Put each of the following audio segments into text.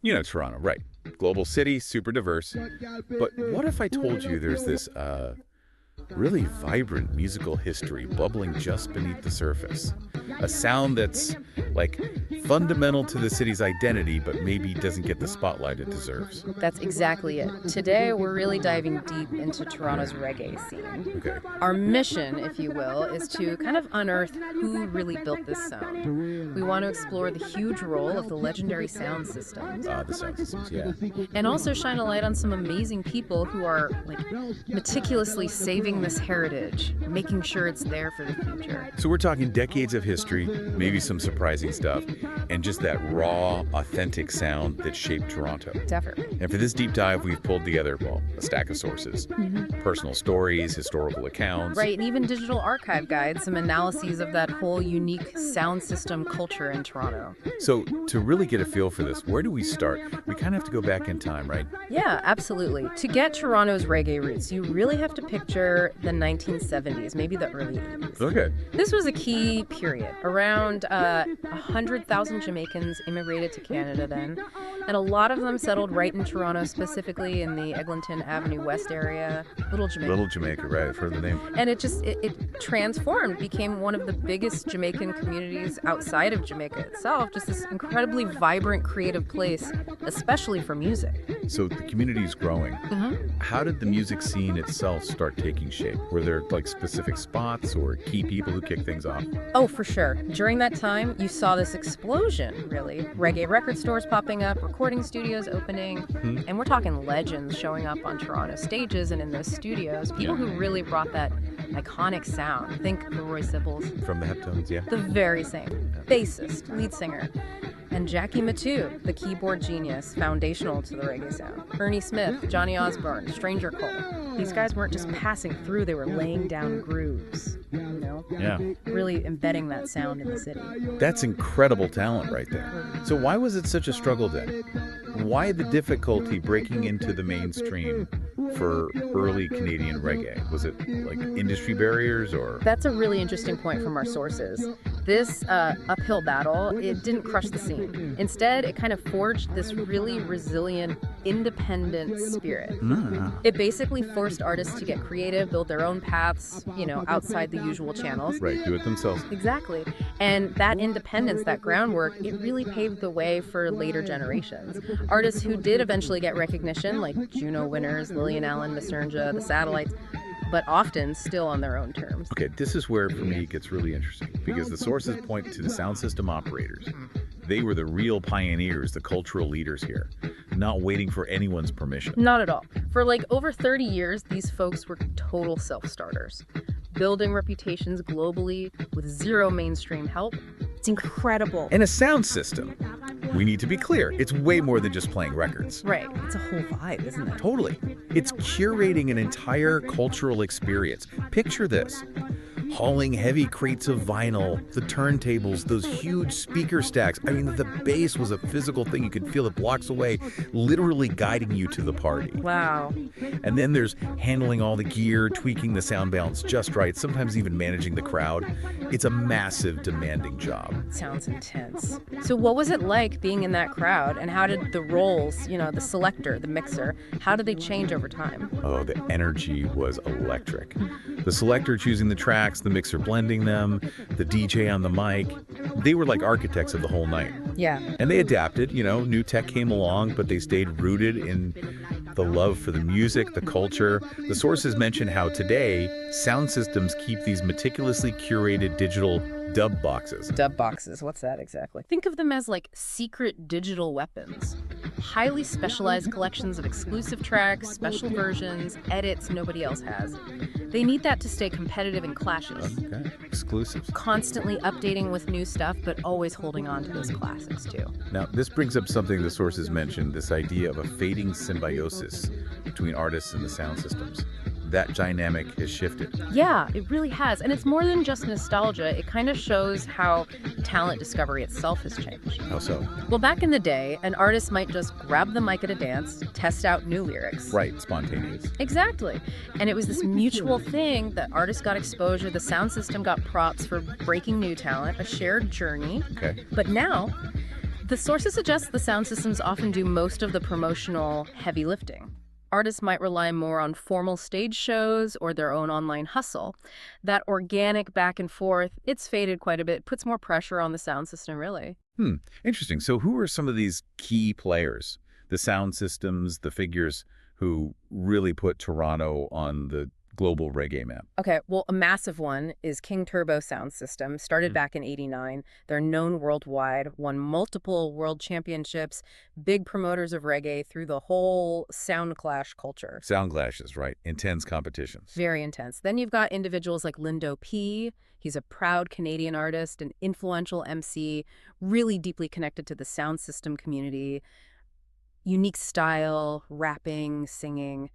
You know Toronto, right. Global city, super diverse. But what if I told you there's this really vibrant musical history bubbling just beneath the surface? A sound that's, like, fundamental to the city's identity, but maybe doesn't get the spotlight it deserves. That's exactly it. Today, we're really diving deep into Toronto's reggae scene. Okay. Our mission, if you will, is to kind of unearth who really built this sound. We want to explore the huge role of the legendary sound systems. The sound systems, yeah. And also shine a light on some amazing people who are, like, meticulously saving this heritage, making sure it's there for the future. So we're talking decades of history, maybe some surprising stuff, and just that raw, authentic sound that shaped Toronto. Definitely. And for this deep dive, we've pulled together, well, a stack of sources. Personal stories, historical accounts. Right, and even digital archive guides, some analyses of that whole unique sound system culture in Toronto. So to really get a feel for this, where do we start? We kind of have to go back in time, right? Yeah, absolutely. To get Toronto's reggae roots, you really have to picture the 1970s, maybe the early 80s. Okay. This was a key period. Around 100,000 Jamaicans immigrated to Canada then, and a lot of them settled right in Toronto, specifically in the Eglinton Avenue West area. Little Jamaica. Little Jamaica, right? I've heard the name. And it transformed, became one of the biggest Jamaican communities outside of Jamaica itself, just this incredibly vibrant, creative place, especially for music. So the community's growing. How did the music scene itself start taking shape? Were there, like, specific spots or key people who kicked things off? Oh, for sure. During that time, you saw this explosion, really. Reggae record stores popping up, recording studios opening, and we're talking legends showing up on Toronto stages and in those studios. People who really brought that iconic sound. Think the Roy Sibbles. From the Heptones, yeah. The very same. Bassist, lead singer. And Jackie Matu, the keyboard genius, foundational to the reggae sound. Ernie Smith, Johnny Osborne, Stranger Cole. These guys weren't just passing through, they were laying down grooves, you know? Yeah. Really embedding that sound in the city. That's incredible talent right there. So why was it such a struggle then? Why the difficulty breaking into the mainstream for early Canadian reggae? Was it, like, industry barriers or? That's a really interesting point from our sources. This uphill battle, it didn't crush the scene. Instead, it kind of forged this really resilient, independent spirit. It basically forced artists to get creative, build their own paths, you know, outside the usual channels. Right, do it themselves. Exactly. And that independence, that groundwork, it really paved the way for later generations. Artists who did eventually get recognition, like Juno winners, Lillian Allen, Misernja, The Satellites, but often still on their own terms. Okay, this is where, for me, it gets really interesting, because the sources point to the sound system operators. They were the real pioneers, the cultural leaders here, not waiting for anyone's permission. Not at all. For like over 30 years, these folks were total self-starters, building reputations globally with zero mainstream help. It's incredible. And a sound system, we need to be clear, it's way more than just playing records. Right. It's a whole vibe, isn't it? Totally. It's curating an entire cultural experience. Picture this. Hauling heavy crates of vinyl, the turntables, those huge speaker stacks. I mean, the bass was a physical thing. You could feel it blocks away, literally guiding you to the party. Wow. And then there's handling all the gear, tweaking the sound balance just right, sometimes even managing the crowd. It's a massive, demanding job. Sounds intense. So what was it like being in that crowd, and how did the roles, you know, the selector, the mixer, how did they change over time? Oh, the energy was electric. The selector choosing the tracks, the mixer blending them, the DJ on the mic. They were like architects of the whole night. Yeah. And they adapted, you know, new tech came along, but they stayed rooted in the love for the music, the culture. The sources mention how today, sound systems keep these meticulously curated digital dub boxes. Dub boxes, what's that exactly? Think of them as like secret digital weapons. Highly specialized collections of exclusive tracks, special versions, edits nobody else has. They need that to stay competitive in clashes. Okay, exclusives. Constantly updating with new stuff, but always holding on to those classics too. Now, this brings up something the sources mentioned, this idea of a fading symbiosis between artists and the sound systems. That dynamic has shifted. Yeah, it really has. And it's more than just nostalgia. It kind of shows how talent discovery itself has changed. How so? Well, back in the day, an artist might just grab the mic at a dance, test out new lyrics. Right, spontaneous. Exactly. And it was this mutual thing that artists got exposure, the sound system got props for breaking new talent, a shared journey. Okay. But now, The sources suggest the sound systems often do most of the promotional heavy lifting. Artists might rely more on formal stage shows or their own online hustle. That organic back and forth, it's faded quite a bit, puts more pressure on the sound system, really. Interesting. So who are some of these key players, the sound systems, the figures who really put Toronto on the global reggae map? Okay, well, a massive one is King Turbo Sound System, started back in '89. They're known worldwide, won multiple world championships, big promoters of reggae through the whole sound clash culture. Sound clashes, right? Intense competitions. Very intense. Then you've got individuals like Lindo P. He's a proud Canadian artist, an influential MC, really deeply connected to the sound system community. Unique style, rapping, singing.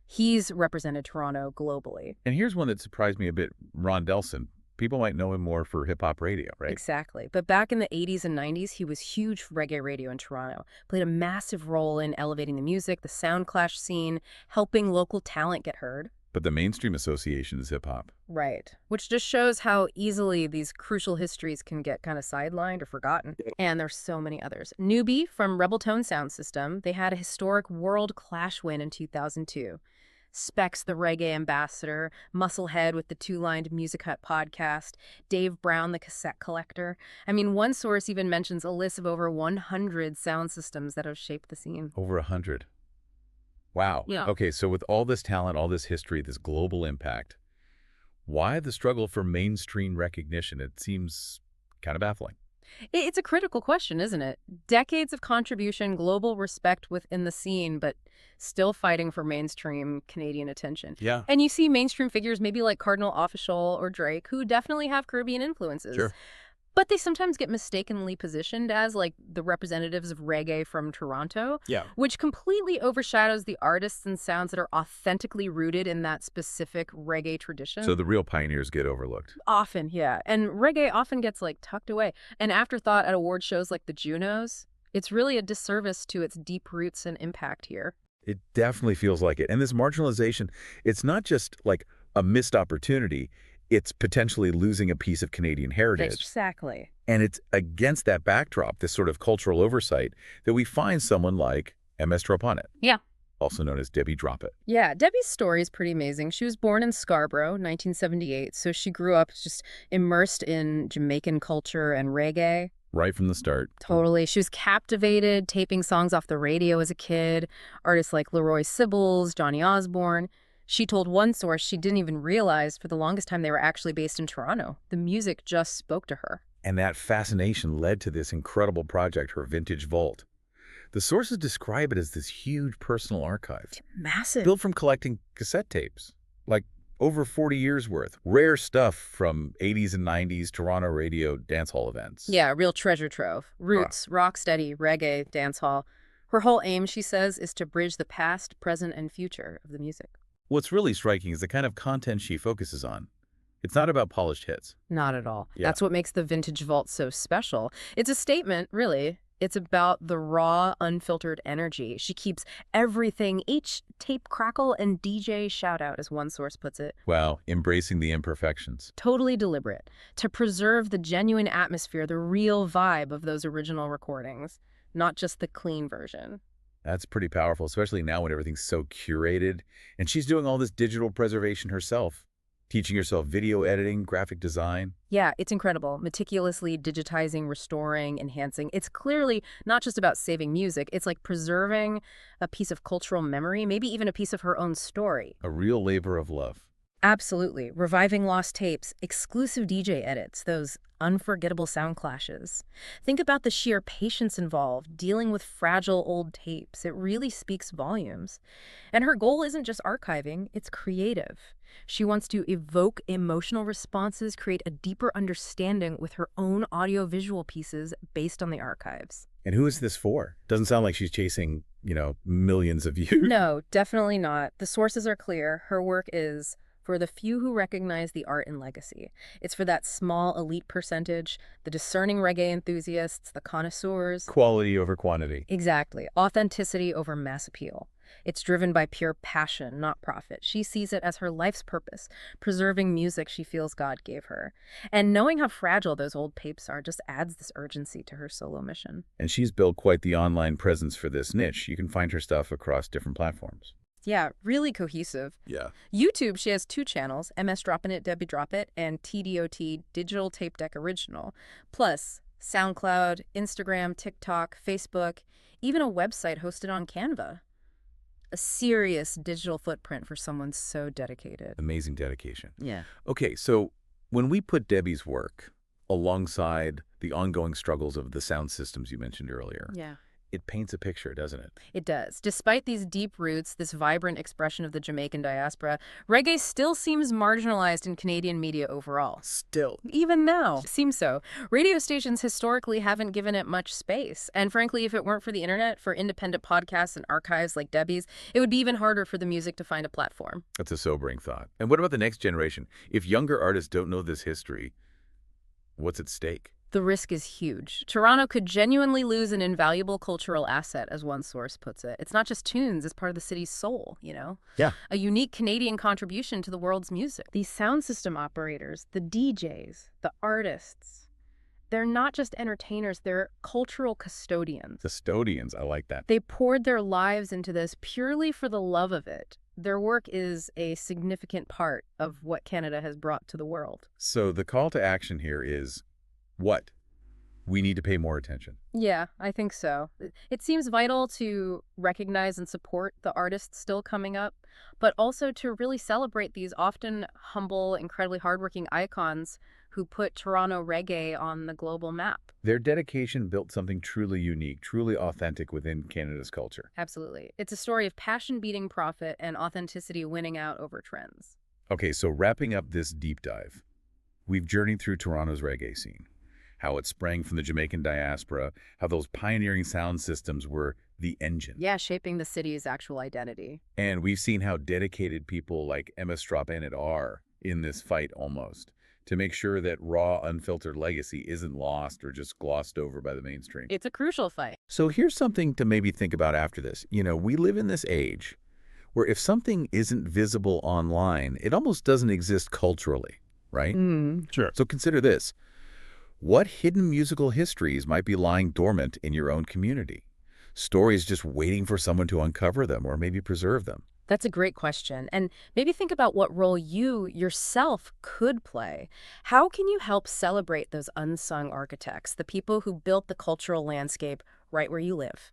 He's represented Toronto globally. And here's one that surprised me a bit, Ron Delson. People might know him more for hip-hop radio, right? Exactly. But back in the '80s and '90s, he was huge for reggae radio in Toronto. Played a massive role in elevating the music, the sound clash scene, helping local talent get heard. But the mainstream association is hip-hop. Right. Which just shows how easily these crucial histories can get kind of sidelined or forgotten. And there's so many others. Newbie from Rebel Tone Sound System, they had a historic World Clash win in 2002. Specs, the reggae ambassador, Musclehead with the Two-Lined Music Hut podcast, Dave Brown, the cassette collector. I mean, one source even mentions a list of over 100 sound systems that have shaped the scene. Over 100. Wow. Yeah. Okay, so with all this talent, all this history, this global impact, why the struggle for mainstream recognition? It seems kind of baffling. It's a critical question, isn't it? Decades of contribution, global respect within the scene, but still fighting for mainstream Canadian attention. Yeah. And you see mainstream figures maybe like Cardinal Offishall or Drake, who definitely have Caribbean influences. Sure. But they sometimes get mistakenly positioned as like the representatives of reggae from Toronto, Yeah. which completely overshadows the artists and sounds that are authentically rooted in that specific reggae tradition. So the real pioneers get overlooked. Often, yeah. And reggae often gets like tucked away. An afterthought at award shows like the Junos. It's really a disservice to its deep roots and impact here. It definitely feels like it. And this marginalization, it's not just like a missed opportunity. It's potentially losing a piece of Canadian heritage. Exactly. And it's against that backdrop, this sort of cultural oversight, that we find someone like MSDROPPINIT. Yeah. Also known as Debbie Drop It. Yeah, Debbie's story is pretty amazing. She was born in Scarborough, 1978, so she grew up just immersed in Jamaican culture and reggae. Right from the start. Totally. She was captivated, taping songs off the radio as a kid. Artists like Leroy Sibbles, Johnny Osborne. She told one source she didn't even realize for the longest time they were actually based in Toronto. The music just spoke to her. And that fascination led to this incredible project, her Vintage Vault. The sources describe it as this huge personal archive. Massive. Built from collecting cassette tapes, like over 40 years worth. Rare stuff from 80s and 90s Toronto radio dancehall events. Yeah, real treasure trove. Roots, rocksteady, reggae, dancehall. Her whole aim, she says, is to bridge the past, present, and future of the music. What's really striking is the kind of content she focuses on. It's not about polished hits. Not at all. Yeah. That's what makes the Vintage Vault so special. It's a statement, really. It's about the raw, unfiltered energy. She keeps everything, each tape crackle and DJ shout out, as one source puts it. Wow, embracing the imperfections. Totally deliberate. To preserve the genuine atmosphere, the real vibe of those original recordings, not just the clean version. That's pretty powerful, especially now when everything's so curated. And she's doing all this digital preservation herself, teaching herself video editing, graphic design. Yeah, it's incredible. Meticulously digitizing, restoring, enhancing. It's clearly not just about saving music. It's like preserving a piece of cultural memory, maybe even a piece of her own story. A real labor of love. Absolutely. Reviving lost tapes, exclusive DJ edits, those unforgettable sound clashes. Think about the sheer patience involved, dealing with fragile old tapes. It really speaks volumes. And her goal isn't just archiving, it's creative. She wants to evoke emotional responses, create a deeper understanding with her own audio-visual pieces based on the archives. And who is this for? Doesn't sound like she's chasing, millions of views. No, definitely not. The sources are clear. Her work is for the few who recognize the art and legacy. It's for that small elite percentage, the discerning reggae enthusiasts, the connoisseurs. Quality over quantity. Exactly. Authenticity over mass appeal. It's driven by pure passion, not profit. She sees it as her life's purpose, preserving music she feels God gave her. And knowing how fragile those old tapes are just adds this urgency to her solo mission. And she's built quite the online presence for this niche. You can find her stuff across different platforms. Yeah, really cohesive. Yeah. YouTube, she has 2 channels, MSDROPPINIT, Debbie Drop It, and TDOT, Digital Tape Deck Original. Plus, SoundCloud, Instagram, TikTok, Facebook, even a website hosted on Canva. A serious digital footprint for someone so dedicated. Amazing dedication. Yeah. Okay, so when we put Debbie's work alongside the ongoing struggles of the sound systems you mentioned earlier, Yeah. it paints a picture, doesn't it? It does. Despite these deep roots, this vibrant expression of the Jamaican diaspora, reggae still seems marginalized in Canadian media overall. Still. Even now. Seems so. Radio stations historically haven't given it much space. And frankly, if it weren't for the internet, for independent podcasts and archives like Debbie's, it would be even harder for the music to find a platform. That's a sobering thought. And what about the next generation? If younger artists don't know this history, what's at stake? The risk is huge. Toronto could genuinely lose an invaluable cultural asset, as one source puts it. It's not just tunes, it's part of the city's soul, you know? Yeah. A unique Canadian contribution to the world's music. These sound system operators, the DJs, the artists, they're not just entertainers, they're cultural custodians. Custodians, I like that. They poured their lives into this purely for the love of it. Their work is a significant part of what Canada has brought to the world. So the call to action here is what? We need to pay more attention. Yeah, I think so. It seems vital to recognize and support the artists still coming up, but also to really celebrate these often humble, incredibly hardworking icons who put Toronto reggae on the global map. Their dedication built something truly unique, truly authentic within Canada's culture. Absolutely. It's a story of passion beating profit and authenticity winning out over trends. Okay, so wrapping up this deep dive, we've journeyed through Toronto's reggae scene, how it sprang from the Jamaican diaspora, how those pioneering sound systems were the engine. Yeah, shaping the city's actual identity. And we've seen how dedicated people like MSDROPPINIT are in this fight almost, to make sure that raw, unfiltered legacy isn't lost or just glossed over by the mainstream. It's a crucial fight. So here's something to maybe think about after this. You know, we live in this age where if something isn't visible online, it almost doesn't exist culturally, right? Sure. So consider this. What hidden musical histories might be lying dormant in your own community? Stories just waiting for someone to uncover them or maybe preserve them. That's a great question. And maybe think about what role you yourself could play. How can you help celebrate those unsung architects, the people who built the cultural landscape right where you live?